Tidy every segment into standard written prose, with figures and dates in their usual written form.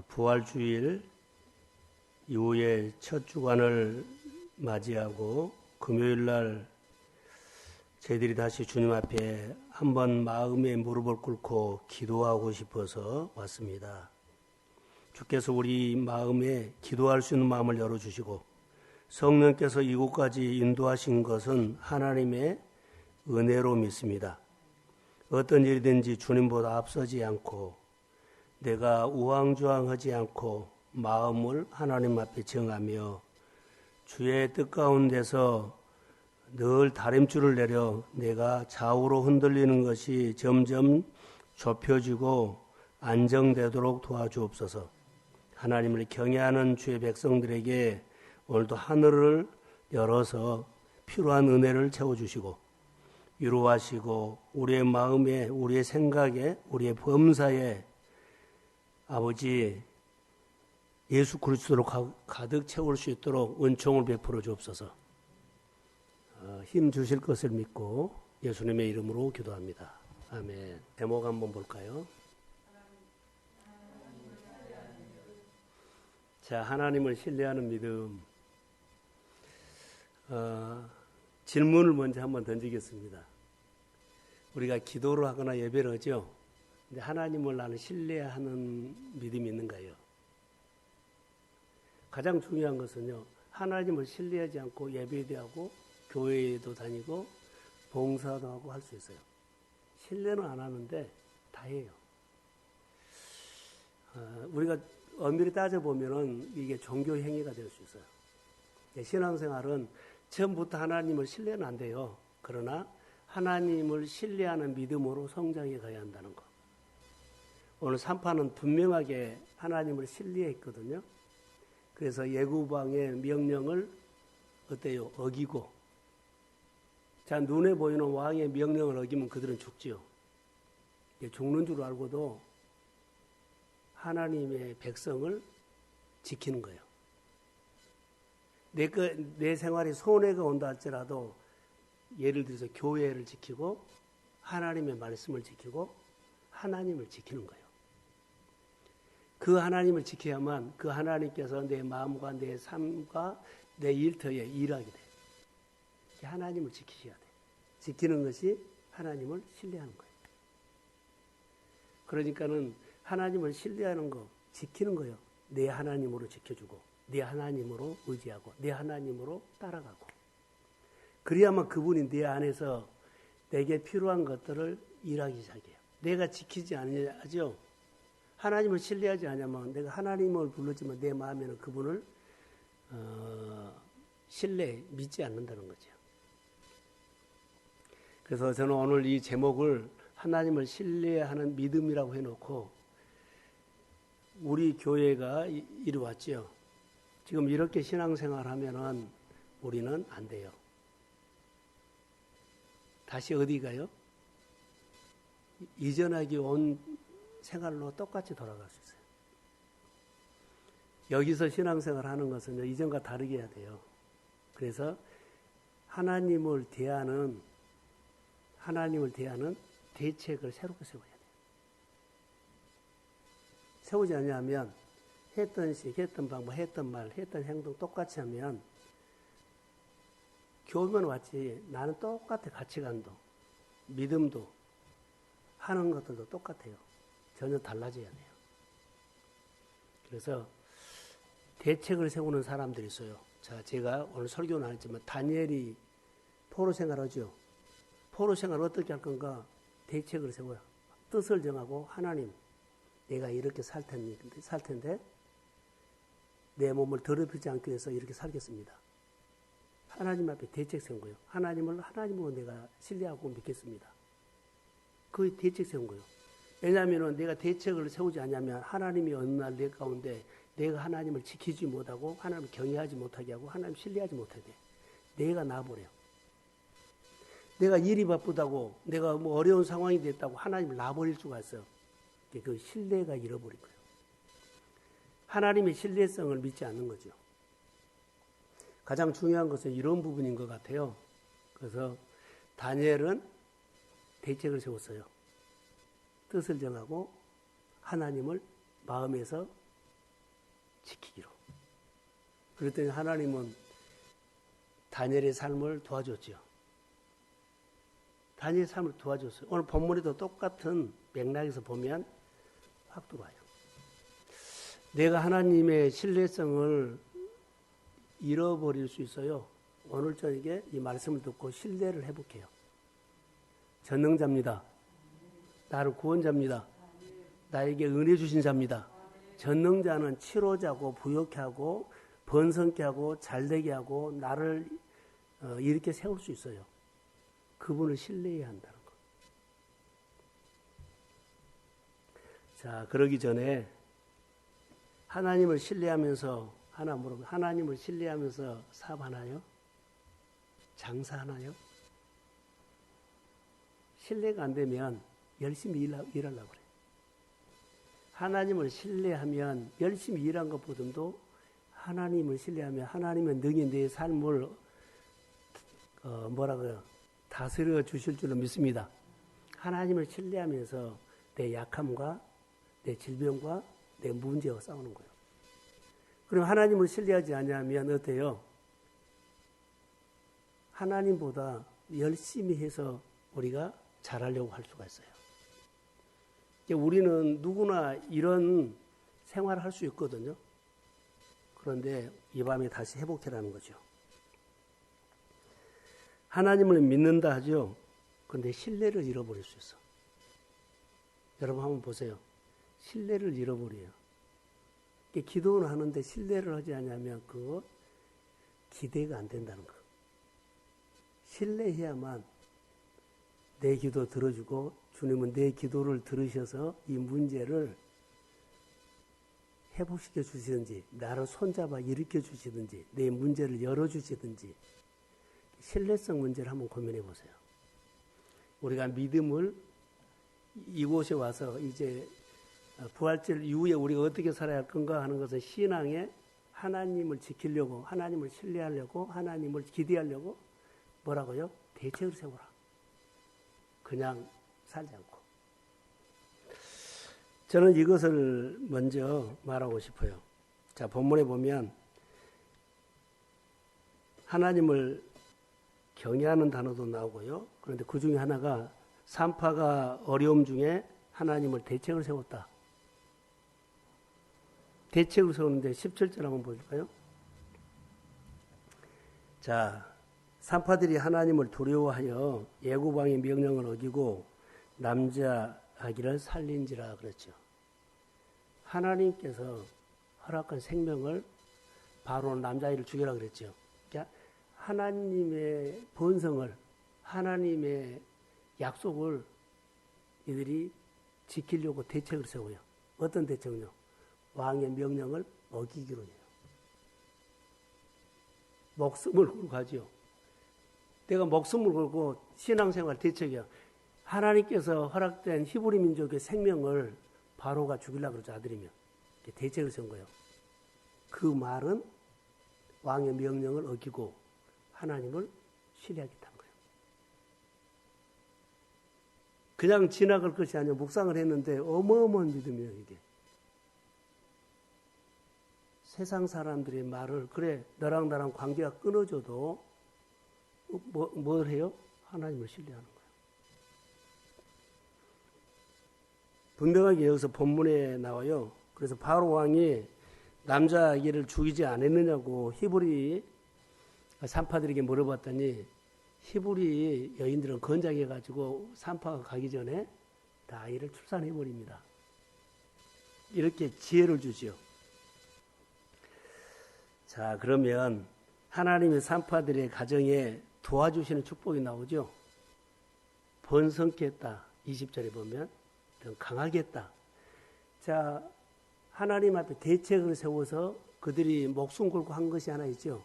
부활주일 이후에 첫 주간을 맞이하고 금요일날 저희들이 다시 주님 앞에 한번 마음의 무릎을 꿇고 기도하고 싶어서 왔습니다. 주께서 우리 마음에 기도할 수 있는 마음을 열어주시고 성령께서 이곳까지 인도하신 것은 하나님의 은혜로 믿습니다. 어떤 일이든지 주님보다 앞서지 않고 내가 우왕좌왕하지 않고 마음을 하나님 앞에 정하며 주의 뜻 가운데서 늘 다림줄을 내려 내가 좌우로 흔들리는 것이 점점 좁혀지고 안정되도록 도와주옵소서. 하나님을 경외하는 주의 백성들에게 오늘도 하늘을 열어서 필요한 은혜를 채워주시고 위로하시고 우리의 마음에 우리의 생각에 우리의 범사에 아버지 예수 그리스도로 가득 채울 수 있도록 은총을 베풀어 주옵소서. 힘 주실 것을 믿고 예수님의 이름으로 기도합니다. 아멘. 제목 한번 볼까요? 자, 하나님을 신뢰하는 믿음. 질문을 먼저 한번 던지겠습니다. 우리가 기도를 하거나 예배를 하죠. 근데 하나님을 나는 신뢰하는 믿음이 있는가요? 가장 중요한 것은요, 하나님을 신뢰하지 않고 예배도 하고 교회에도 다니고 봉사도 하고 할 수 있어요. 신뢰는 안 하는데 다 해요. 우리가 엄밀히 따져보면은 이게 종교 행위가 될 수 있어요. 신앙생활은 처음부터 하나님을 신뢰는 안 돼요. 그러나 하나님을 신뢰하는 믿음으로 성장해 가야 한다는 것. 오늘 3파는 분명하게 하나님을 신뢰했거든요. 그래서 예구방의 명령을 어때요? 어기고. 자, 눈에 보이는 왕의 명령을 어기면 그들은 죽지요. 죽는 줄 알고도 하나님의 백성을 지키는 거예요. 내 생활에 손해가 온다 할지라도 예를 들어서 교회를 지키고 하나님의 말씀을 지키고 하나님을 지키는 거예요. 그 하나님을 지켜야만 그 하나님께서 내 마음과 내 삶과 내 일터에 일하게 돼요. 하나님을 지키셔야 돼요. 지키는 것이 하나님을 신뢰하는 거예요. 그러니까는 하나님을 신뢰하는 거, 지키는 거예요. 내 하나님으로 지켜주고 내 하나님으로 의지하고 내 하나님으로 따라가고 그래야만 그분이 내 안에서 내게 필요한 것들을 일하기 시작해요. 내가 지키지 않냐죠. 하나님을 신뢰하지 않으면 내가 하나님을 부르지만 내 마음에는 그분을 믿지 않는다는 거죠. 그래서 저는 오늘 이 제목을 하나님을 신뢰하는 믿음이라고 해놓고 우리 교회가 이루어왔죠. 지금 이렇게 신앙생활 하면은 우리는 안 돼요. 다시 어디 가요? 이전하기 온 생활로 똑같이 돌아갈 수 있어요. 여기서 신앙생활 하는 것은 이전과 다르게 해야 돼요. 그래서 하나님을 대하는 대책을 새롭게 세워야 돼요. 세우지 않냐면 했던 식, 했던 방법, 했던 말, 했던 행동 똑같이 하면 교회만 왔지 나는 똑같아. 가치관도 믿음도 하는 것들도 똑같아요. 전혀 달라져야 돼요. 그래서 대책을 세우는 사람들이 있어요. 자, 제가 오늘 설교는 안 했지만 다니엘이 포로 생활하죠. 포로 생활 어떻게 할 건가? 대책을 세워요. 뜻을 정하고 하나님, 내가 이렇게 살 텐데 내 몸을 더럽히지 않기 위해서 이렇게 살겠습니다. 하나님 앞에 대책 세운 거예요. 하나님을 하나님으로 내가 신뢰하고 믿겠습니다. 그 대책 세운 거예요. 왜냐하면 내가 대책을 세우지 않으면 하나님이 어느 날 내 가운데 내가 하나님을 지키지 못하고 하나님을 경외하지 못하게 하고 하나님 신뢰하지 못하게 돼. 내가 놔버려요. 내가 일이 바쁘다고 내가 뭐 어려운 상황이 됐다고 하나님을 놔버릴 수가 있어요. 그 신뢰가 잃어버린 거예요. 하나님의 신뢰성을 믿지 않는 거죠. 가장 중요한 것은 이런 부분인 것 같아요. 그래서 다니엘은 대책을 세웠어요. 뜻을 정하고 하나님을 마음에서 지키기로. 그랬더니 하나님은 다니엘의 삶을 도와줬죠. 다니엘의 삶을 도와줬어요. 오늘 본문에도 똑같은 맥락에서 보면 확 들어와요. 내가 하나님의 신뢰성을 잃어버릴 수 있어요. 오늘 저녁에 이 말씀을 듣고 신뢰를 회복해요. 전능자입니다. 나를 구원자입니다. 나에게 은혜 주신 자입니다. 전능자는 치료자고 부욕케 하고 번성케 하고 잘되게 하고 나를 이렇게 세울 수 있어요. 그분을 신뢰해야 한다는 거. 자, 그러기 전에 하나님을 신뢰하면서 하나 물어보면 하나님을 신뢰하면서 사업하나요? 장사하나요? 신뢰가 안 되면 열심히 일하려고 그래요. 하나님을 신뢰하면 열심히 일한 것보다도 하나님을 신뢰하면 하나님의 능히 내 삶을 다스려 주실 줄로 믿습니다. 하나님을 신뢰하면서 내 약함과 내 질병과 내 문제와 싸우는 거예요. 그럼 하나님을 신뢰하지 않으면 어때요? 하나님보다 열심히 해서 우리가 잘하려고 할 수가 있어요. 우리는 누구나 이런 생활을 할 수 있거든요. 그런데 이 밤에 다시 회복해라는 거죠. 하나님을 믿는다 하죠. 그런데 신뢰를 잃어버릴 수 있어. 여러분 한번 보세요. 신뢰를 잃어버려요. 기도는 하는데 신뢰를 하지 않으면 그 기대가 안 된다는 거. 신뢰해야만 내 기도 들어주고 주님은 내 기도를 들으셔서 이 문제를 회복시켜 주시든지 나를 손잡아 일으켜 주시든지 내 문제를 열어주시든지 신뢰성 문제를 한번 고민해 보세요. 우리가 믿음을 이곳에 와서 이제 부활절 이후에 우리가 어떻게 살아야 할 건가 하는 것은 신앙에 하나님을 지키려고 하나님을 신뢰하려고 하나님을 기대하려고 뭐라고요? 대책을 세우라. 그냥 살지 않고. 저는 이것을 먼저 말하고 싶어요. 자, 본문에 보면 하나님을 경외하는 단어도 나오고요. 그런데 그 중에 하나가 산파가 어려움 중에 하나님을 대책을 세웠다. 대책을 세우는데 17절 한번 볼까요? 자, 산파들이 하나님을 두려워하여 애굽왕의 명령을 어기고 남자 아기를 살린지라 그랬죠. 하나님께서 허락한 생명을 바로 남자아이를 죽여라 그랬죠. 그러니까 하나님의 본성을 하나님의 약속을 이들이 지키려고 대책을 세워요. 어떤 대책은요? 왕의 명령을 어기기로 해요. 목숨을 걸고 가죠. 내가 목숨을 걸고 신앙생활 대책이야. 하나님께서 허락된 히브리 민족의 생명을 바로가 죽이려고 그러죠. 아들이면. 대책을 세운 거예요. 그 말은 왕의 명령을 어기고 하나님을 신뢰하겠다는 거예요. 그냥 지나갈 것이 아니라 묵상을 했는데 어마어마한 믿음이에요. 이게. 세상 사람들의 말을 그래 너랑 나랑 관계가 끊어져도 뭘 해요? 하나님을 신뢰하는 거예요. 분명하게 여기서 본문에 나와요. 그래서 바로 왕이 남자아기를 죽이지 않았느냐고 히브리 산파들에게 물어봤더니 히브리 여인들은 건장해가지고 산파가 가기 전에 다 아이를 출산해버립니다. 이렇게 지혜를 주죠. 자, 그러면 하나님의 산파들의 가정에 도와주시는 축복이 나오죠. 번성케 했다. 20절에 보면 강하게 했다. 자, 하나님 앞에 대책을 세워서 그들이 목숨 걸고 한 것이 하나 있죠.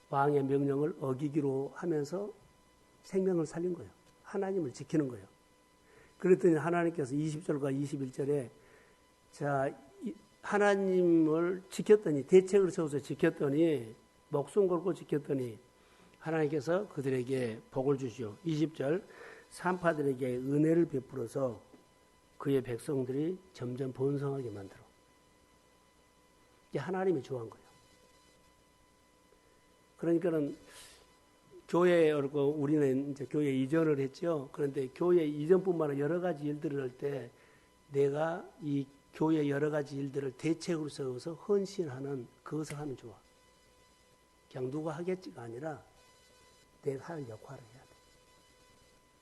왕의 명령을 어기기로 하면서 생명을 살린 거예요. 하나님을 지키는 거예요. 그랬더니 하나님께서 20절과 21절에 자, 하나님을 지켰더니 대책을 세워서 지켰더니 목숨 걸고 지켰더니 하나님께서 그들에게 복을 주시오. 20절 산파들에게 은혜를 베풀어서 그의 백성들이 점점 번성하게 만들어. 이게 하나님이 좋아한 거예요. 그러니까는 교회에 우리는 이제 교회 이전을 했죠. 그런데 교회 이전뿐만 아니라 여러 가지 일들을 할 때 내가 이 교회 여러 가지 일들을 대책으로 세워서 헌신하는 그것을 하면 좋아. 그냥 누가 하겠지가 아니라 내가 할 역할을 해야 돼.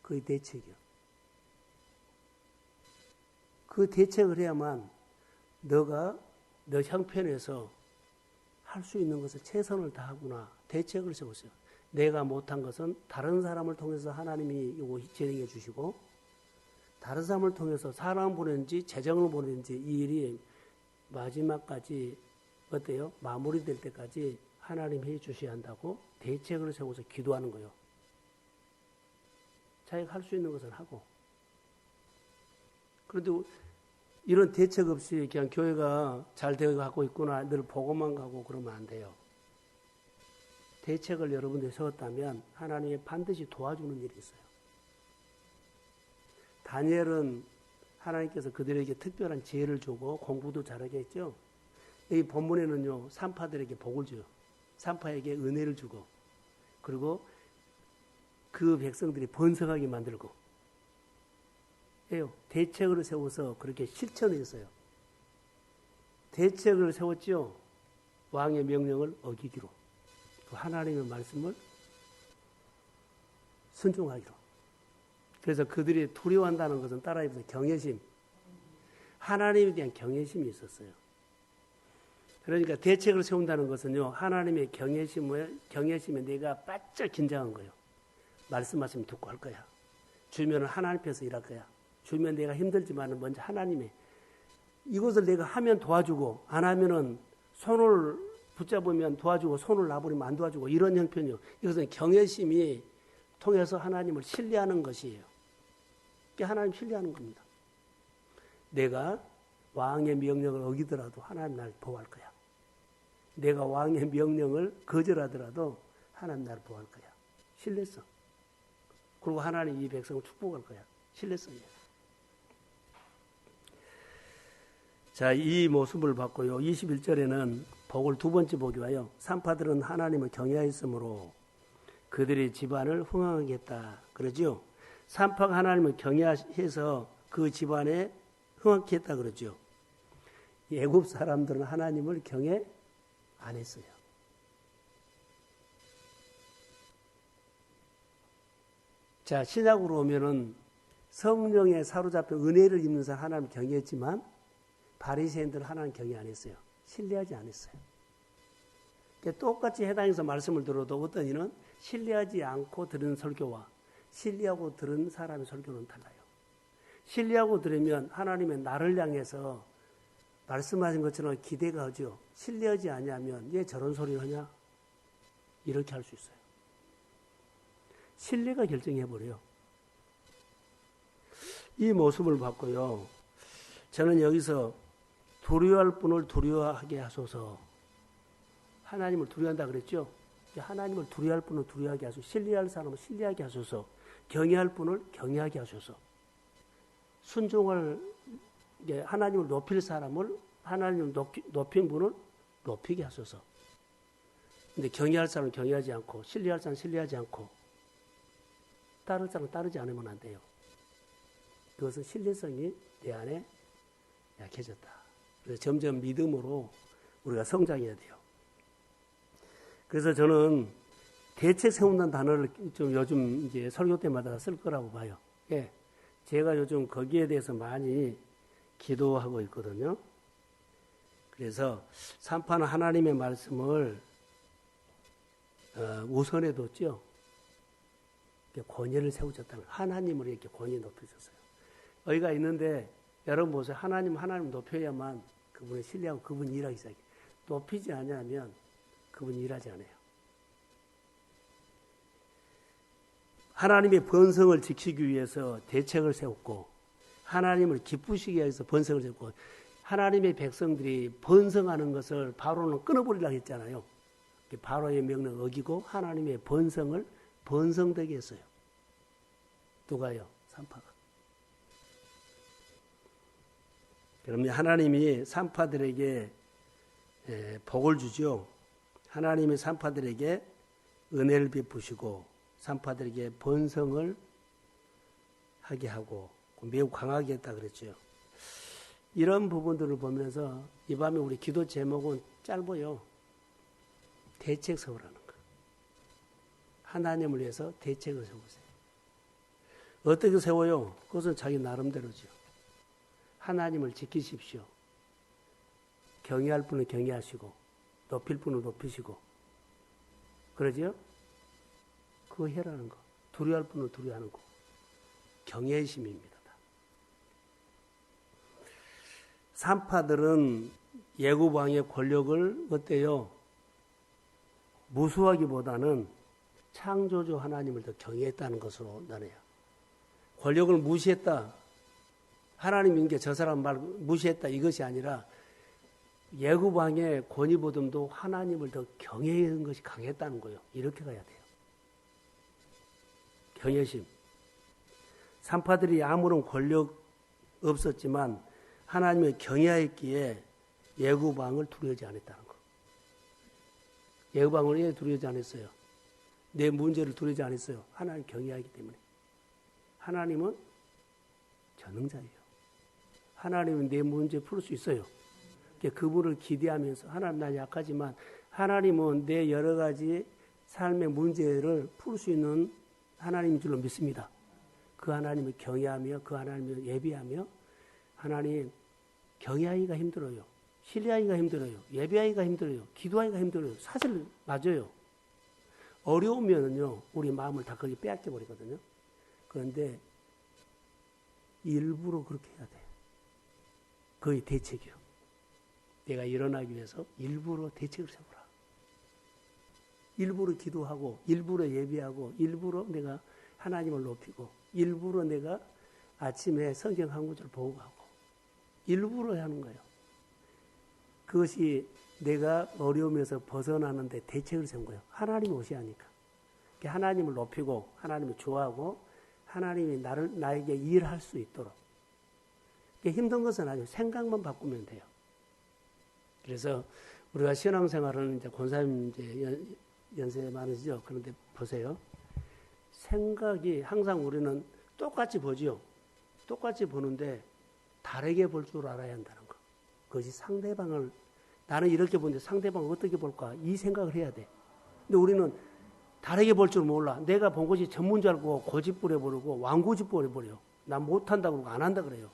그게 대책이야. 그 대책을 해야만 너가 너 형편에서 할 수 있는 것을 최선을 다하구나. 대책을 세웠어요. 내가 못한 것은 다른 사람을 통해서 하나님이 이거 진행해 주시고 다른 사람을 통해서 사람을 보내는지 재정을 보내는지 이 일이 마지막까지 어때요? 마무리될 때까지 하나님 해 주셔야 한다고 대책을 세워서 기도하는 거예요. 자기가 할 수 있는 것은 하고. 그런데 이런 대책 없이 그냥 교회가 잘 되어 가고 있구나 늘 보고만 가고 그러면 안 돼요. 대책을 여러분들이 세웠다면 하나님이 반드시 도와주는 일이 있어요. 다니엘은 하나님께서 그들에게 특별한 지혜를 주고 공부도 잘하게 했죠. 이 본문에는요. 산파들에게 복을 줘요. 산파에게 은혜를 주고 그리고 그 백성들이 번성하게 만들고 해요. 대책을 세워서 그렇게 실천했어요. 대책을 세웠죠. 왕의 명령을 어기기로. 하나님의 말씀을 순종하기로. 그래서 그들이 두려워한다는 것은 따라해서 경외심. 하나님에 대한 경외심이 있었어요. 그러니까 대책을 세운다는 것은요. 하나님의 경외심에 내가 바짝 긴장한 거예요. 말씀하시면 듣고 할 거야. 주면은 하나님 앞에서 일할 거야. 주면 내가 힘들지만 먼저 하나님의 이것을 내가 하면 도와주고 안 하면은 손을 붙잡으면 도와주고 손을 놔버리면 안 도와주고 이런 형편이요. 이것은 경외심이 통해서 하나님을 신뢰하는 것이에요. 그게 하나님 신뢰하는 겁니다. 내가 왕의 명령을 어기더라도 하나님 나를 보호할 거야. 내가 왕의 명령을 거절하더라도 하나님 나를 보호할 거야. 신뢰성. 그리고 하나님 이 백성을 축복할 거야. 신뢰성이에요. 자, 이 모습을 봤고요. 21절에는 복을 두 번째 복이 와요. 산파들은 하나님을 경외하였으므로 그들의 집안을 흥황하게 했다. 그러죠? 산파가 하나님을 경외해서 그 집안에 흥황케 했다 그러죠. 애굽 사람들은 하나님을 경외 안 했어요. 자, 신약으로 오면은 성령에 사로잡혀 은혜를 입는 사람 하나님 경외했지만 바리새인들은 하나님 경외 안 했어요. 신뢰하지 않았어요. 그러니까 똑같이 해당해서 말씀을 들어도 어떤 이는 신뢰하지 않고 들은 설교와 신뢰하고 들은 사람의 설교는 달라요. 신뢰하고 들으면 하나님의 나를 향해서 말씀하신 것처럼 기대가 하죠. 신뢰하지 않으면 얘 저런 소리를 하냐? 이렇게 할 수 있어요. 신뢰가 결정해버려요. 이 모습을 봤고요. 저는 여기서 두려워할 분을 두려워하게 하소서. 하나님을 두려워한다 그랬죠? 하나님을 두려워할 분을 두려워하게 하소서. 신뢰할 사람을 신뢰하게 하소서. 경외할 분을 경외하게 하소서. 순종할 하나님을 높일 사람을 하나님을 높인 분을 높이게 하소서. 근데 경외할 사람은 경외하지 않고 신뢰할 사람은 신뢰하지 않고 따를 사람은 따르지 않으면 안 돼요. 그것은 신뢰성이 내 안에 약해졌다. 그래서 점점 믿음으로 우리가 성장해야 돼요. 그래서 저는 대책 세운다는 단어를 좀 요즘 이제 설교 때마다 쓸 거라고 봐요. 예. 제가 요즘 거기에 대해서 많이 기도하고 있거든요. 그래서 산파는 하나님의 말씀을 우선에 뒀죠. 권위를 세우셨다는 하나님을 이렇게 권위 높이셨어요. 의가 있는데 여러분 보세요. 하나님 높여야만 그분을 신뢰하고 그분이 일하기 시작해요. 높이지 않으면 그분이 일하지 않아요. 하나님의 번성을 지키기 위해서 대책을 세웠고 하나님을 기쁘시게 위해서 번성을 세웠고 하나님의 백성들이 번성하는 것을 바로는 끊어버리려고 했잖아요. 바로의 명령을 어기고 하나님의 번성을 번성되게 했어요. 누가요? 산파가. 그러면 하나님이 산파들에게 복을 주죠. 하나님이 산파들에게 은혜를 베푸시고 산파들에게 번성을 하게 하고 매우 강하게 했다 그랬죠. 이런 부분들을 보면서 이 밤에 우리 기도 제목은 짧아요. 대책 세우라는 거. 하나님을 위해서 대책을 세우세요. 어떻게 세워요? 그것은 자기 나름대로죠. 하나님을 지키십시오. 경외할 분은 경외하시고 높일 분은 높이시고 그러죠? 그거 해라는 거. 두려워할 분은 두려워하는 거. 경외의 심입니다. 산파들은 예굽왕의 권력을 어때요? 무수하기보다는 창조주 하나님을 더 경외했다는 것으로 나눠요. 권력을 무시했다. 하나님인 게 저 사람 말 무시했다. 이것이 아니라 예굽왕의 권위보다도 하나님을 더 경외하는 것이 강했다는 거예요. 이렇게 가야 돼요. 경외심. 산파들이 아무런 권력 없었지만 하나님을 경외하였기에 예굽왕을 두려워하지 않았다는 거. 예굽왕을 왜 두려워하지 않았어요? 내 문제를 두려워하지 않았어요. 하나님 경외하기 때문에. 하나님은 전능자예요. 하나님은 내 문제 풀 수 있어요. 그분을 기대하면서 하나님 난 약하지만 하나님은 내 여러 가지 삶의 문제를 풀 수 있는 하나님인 줄로 믿습니다. 그 하나님을 경외하며 그 하나님을 예배하며 하나님 경외하기가 힘들어요. 신뢰하기가 힘들어요. 예배하기가 힘들어요. 기도하기가 힘들어요. 사실 맞아요. 어려우면은요 우리 마음을 다 거기 빼앗겨 버리거든요. 그런데 일부러 그렇게 해야 돼요. 거의 대책이요. 내가 일어나기 위해서 일부러 대책을 세우라. 일부러 기도하고 일부러 예배하고 일부러 내가 하나님을 높이고 일부러 내가 아침에 성경 한 구절 보고 가고 일부러 하는 거예요. 그것이 내가 어려움에서 벗어나는데 대책을 세운 거예요. 하나님이 오셔야하니까. 하나님을 높이고 하나님을 좋아하고 하나님이 나에게 일할 수 있도록. 힘든 것은 아니고 생각만 바꾸면 돼요. 그래서 우리가 신앙생활은 이제 권사님 이제 연세 많으시죠? 그런데 보세요. 생각이 항상 우리는 똑같이 보죠. 똑같이 보는데 다르게 볼 줄 알아야 한다는 거. 그것이 상대방을 나는 이렇게 보는데 상대방을 어떻게 볼까? 이 생각을 해야 돼. 근데 우리는 다르게 볼 줄 몰라. 내가 본 것이 전문 줄 알고 고집 부려버리고 왕고집 부려버려. 난 못한다고 그러고 안 한다 그래요.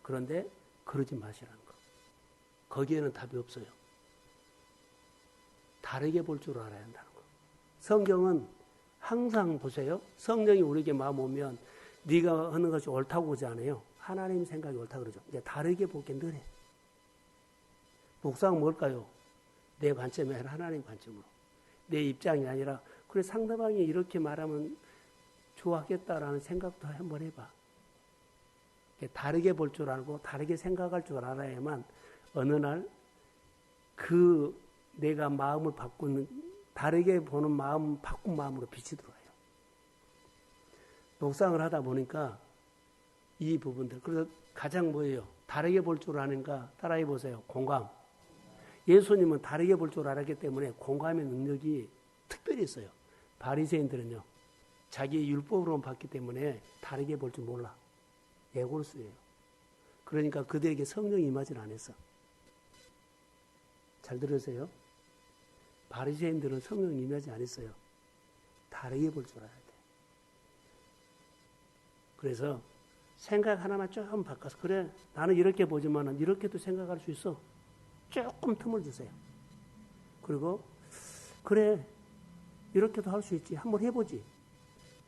그런데 그러지 마시라는 거. 거기에는 답이 없어요. 다르게 볼 줄 알아야 한다는 거. 성경은 항상 보세요. 성령이 우리에게 마음 오면 네가 하는 것이 옳다고 하지 않아요. 하나님 생각이 옳다고 그러죠. 이제 다르게 보게 늘해. 묵상은 뭘까요? 내 관점이 아니라 하나님 관점으로. 내 입장이 아니라 그래 상대방이 이렇게 말하면 좋아하겠다라는 생각도 한번 해봐. 다르게 볼 줄 알고 다르게 생각할 줄 알아야만 어느 날 그 내가 마음을 바꾸는 다르게 보는 마음 바꾼 마음으로 빛이 들어와요. 묵상을 하다 보니까 이 부분들 그래서 가장 뭐예요? 다르게 볼 줄 아는가 따라해 보세요. 공감. 예수님은 다르게 볼 줄 알았기 때문에 공감의 능력이 특별히 있어요. 바리새인들은요. 자기 율법으로만 봤기 때문에 다르게 볼 줄 몰라. 예골수예요. 그러니까 그들에게 성령이 임하지 않았어. 잘 들으세요. 바리새인들은 성령이 임하지 않았어요. 다르게 볼 줄 알아야 돼. 그래서 생각 하나만 조금 바꿔서 그래 나는 이렇게 보지만 이렇게도 생각할 수 있어. 조금 틈을 주세요. 그리고 그래 이렇게도 할 수 있지. 한번 해보지.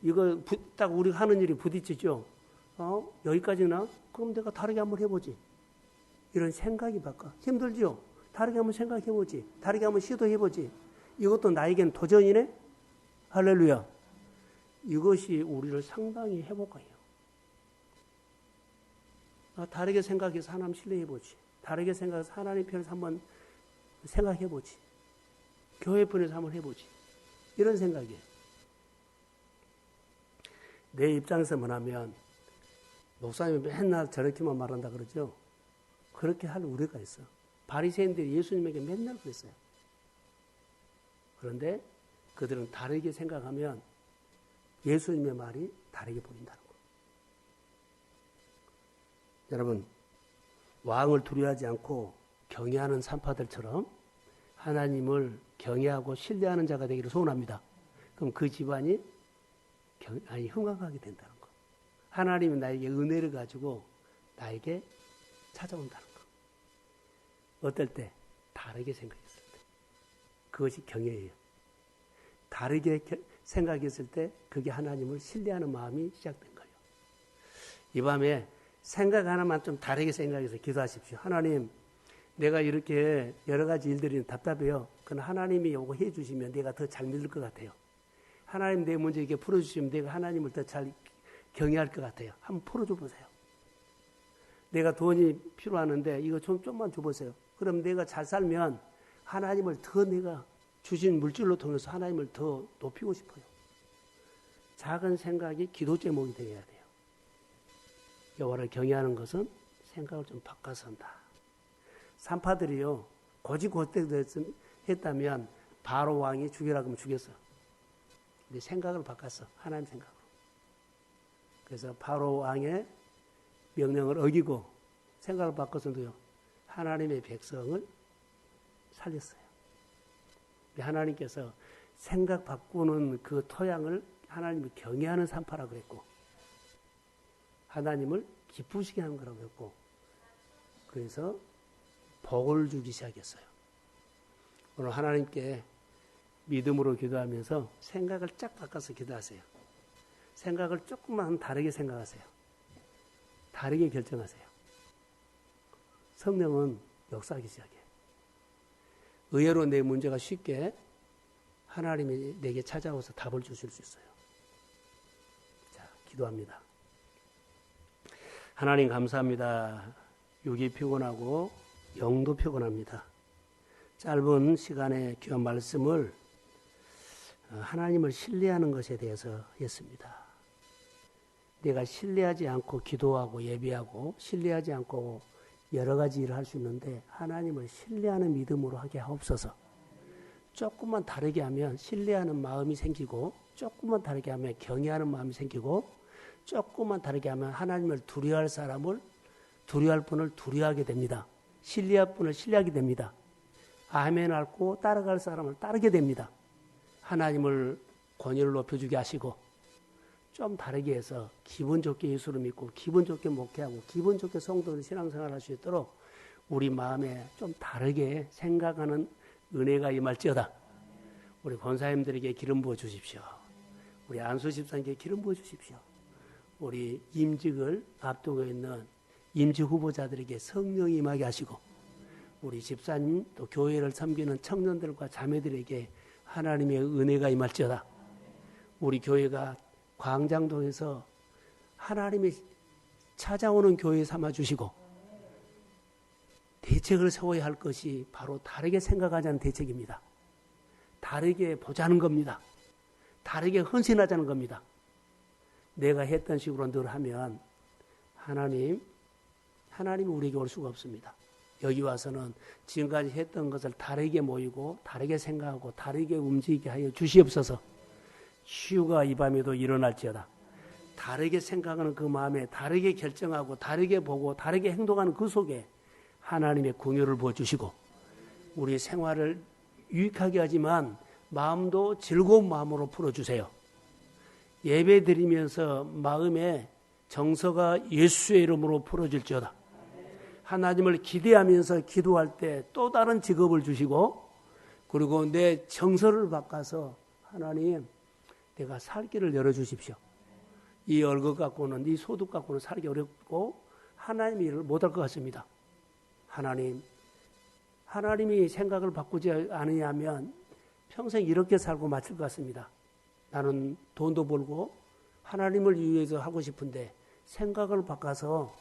이거 딱 우리가 하는 일이 부딪히죠. 여기까지나? 그럼 내가 다르게 한번 해보지. 이런 생각이 바꿔. 힘들죠? 다르게 한번 생각해보지. 다르게 한번 시도해보지. 이것도 나에겐 도전이네? 할렐루야. 이것이 우리를 상당히 회복해요. 다르게 생각해서 하나님 신뢰해보지. 다르게 생각해서 하나님 편에서 한번 생각해보지. 교회 편에서 한번 해보지. 이런 생각이에요. 내 입장에서 뭐냐면 목사님이 맨날 저렇게만 말한다 그러죠. 그렇게 할 우려가 있어. 바리새인들이 예수님에게 맨날 그랬어요. 그런데 그들은 다르게 생각하면 예수님의 말이 다르게 보인다는 거. 여러분, 왕을 두려워하지 않고 경외하는 산파들처럼 하나님을 경외하고 신뢰하는 자가 되기를 소원합니다. 그럼 그 집안이 흥황하게 된다는 거. 하나님이 나에게 은혜를 가지고 나에게 찾아온다는 거. 어떨 때? 다르게 생각했을 때. 그것이 경외예요. 다르게 생각했을 때 그게 하나님을 신뢰하는 마음이 시작된 거예요. 이 밤에 생각 하나만 좀 다르게 생각해서 기도하십시오. 하나님, 내가 이렇게 여러 가지 일들이 답답해요. 그건 하나님이 요거 해주시면 내가 더 잘 믿을 것 같아요. 하나님 내 문제 이렇게 풀어주시면 내가 하나님을 더 잘 경외할 것 같아요. 한번 풀어줘 보세요. 내가 돈이 필요하는데 이거 좀만 줘보세요. 그럼 내가 잘 살면 하나님을 더 내가 주신 물질로 통해서 하나님을 더 높이고 싶어요. 작은 생각이 기도 제목이 되어야 돼요. 여호와를 경외하는 것은 생각을 좀 바꿔서 한다. 산파들이요, 고지고대했다면 바로 왕이 죽이라 그러면 죽였어. 근데 생각을 바꿨어. 하나님 생각으로. 그래서 바로 왕의 명령을 어기고 생각을 바꿔서도요, 하나님의 백성을 살렸어요. 하나님께서 생각 바꾸는 그 토양을 하나님을 경외하는 산파라고 했고, 하나님을 기쁘시게 하는 거라고 했고, 그래서 복을 주기 시작했어요. 오늘 하나님께 믿음으로 기도하면서 생각을 쫙 바꿔서 기도하세요. 생각을 조금만 다르게 생각하세요. 다르게 결정하세요. 성령은 역사하기 시작해요. 의외로 내 문제가 쉽게 하나님이 내게 찾아와서 답을 주실 수 있어요. 자, 기도합니다. 하나님 감사합니다. 육이 피곤하고 영도 피곤합니다. 짧은 시간에 귀한 말씀을 하나님을 신뢰하는 것에 대해서 했습니다. 내가 신뢰하지 않고 기도하고 예배하고 신뢰하지 않고 여러 가지 일을 할 수 있는데 하나님을 신뢰하는 믿음으로 하게 하옵소서. 조금만 다르게 하면 신뢰하는 마음이 생기고, 조금만 다르게 하면 경외하는 마음이 생기고, 조금만 다르게 하면 하나님을 두려워할 사람을 두려워할 분을 두려워하게 됩니다. 신뢰할 분을 신뢰하게 됩니다. 아멘 앓고 따라갈 사람을 따르게 됩니다. 하나님을 권위를 높여주게 하시고, 좀 다르게 해서 기분 좋게 예수를 믿고 기분 좋게 목회하고 기분 좋게 성도들 신앙생활 할 수 있도록 우리 마음에 좀 다르게 생각하는 은혜가 임할지어다. 우리 권사님들에게 기름 부어 주십시오. 우리 안수 집사님께 기름 부어 주십시오. 우리 임직을 앞두고 있는 임직 후보자들에게 성령이 임하게 하시고, 우리 집사님 또 교회를 섬기는 청년들과 자매들에게 하나님의 은혜가 임할지어다. 우리 교회가 광장동에서 하나님이 찾아오는 교회 삼아주시고, 대책을 세워야 할 것이 바로 다르게 생각하자는 대책입니다. 다르게 보자는 겁니다. 다르게 헌신하자는 겁니다. 내가 했던 식으로 늘 하면 하나님이 우리에게 올 수가 없습니다. 여기 와서는 지금까지 했던 것을 다르게 모이고 다르게 생각하고 다르게 움직이게 하여 주시옵소서. 치유가 이 밤에도 일어날지어다. 다르게 생각하는 그 마음에 다르게 결정하고 다르게 보고 다르게 행동하는 그 속에 하나님의 긍휼을 부어주시고, 우리 생활을 유익하게 하지만 마음도 즐거운 마음으로 풀어주세요. 예배 드리면서 마음에 정서가 예수의 이름으로 풀어질지어다. 하나님을 기대하면서 기도할 때 또 다른 직업을 주시고, 그리고 내 정서를 바꿔서 하나님, 내가 살 길을 열어주십시오. 이 월급 갖고는, 이 소득 갖고는 살기 어렵고 하나님이 일을 못할 것 같습니다. 하나님이 생각을 바꾸지 않으냐면 평생 이렇게 살고 마칠 것 같습니다. 나는 돈도 벌고 하나님을 위해서 하고 싶은데 생각을 바꿔서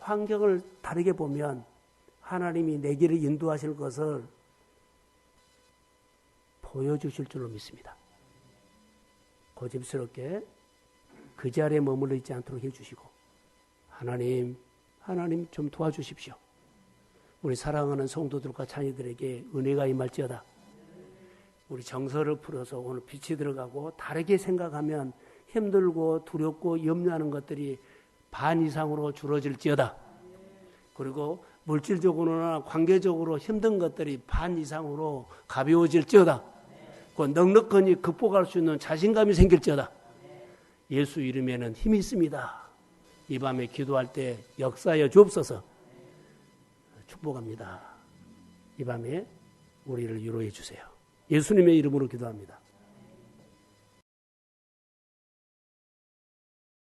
환경을 다르게 보면 하나님이 내 길을 인도하실 것을 보여주실 줄로 믿습니다. 고집스럽게 그 자리에 머물러 있지 않도록 해주시고, 하나님 좀 도와주십시오. 우리 사랑하는 성도들과 자녀들에게 은혜가 임할지어다. 우리 정서를 풀어서 오늘 빛이 들어가고 다르게 생각하면 힘들고 두렵고 염려하는 것들이 반 이상으로 줄어질지어다. 그리고 물질적으로나 관계적으로 힘든 것들이 반 이상으로 가벼워질지어다. 그 넉넉하니 극복할 수 있는 자신감이 생길지어다. 예수 이름에는 힘이 있습니다. 이 밤에 기도할 때 역사하여 주옵소서. 축복합니다. 이 밤에 우리를 위로해 주세요. 예수님의 이름으로 기도합니다.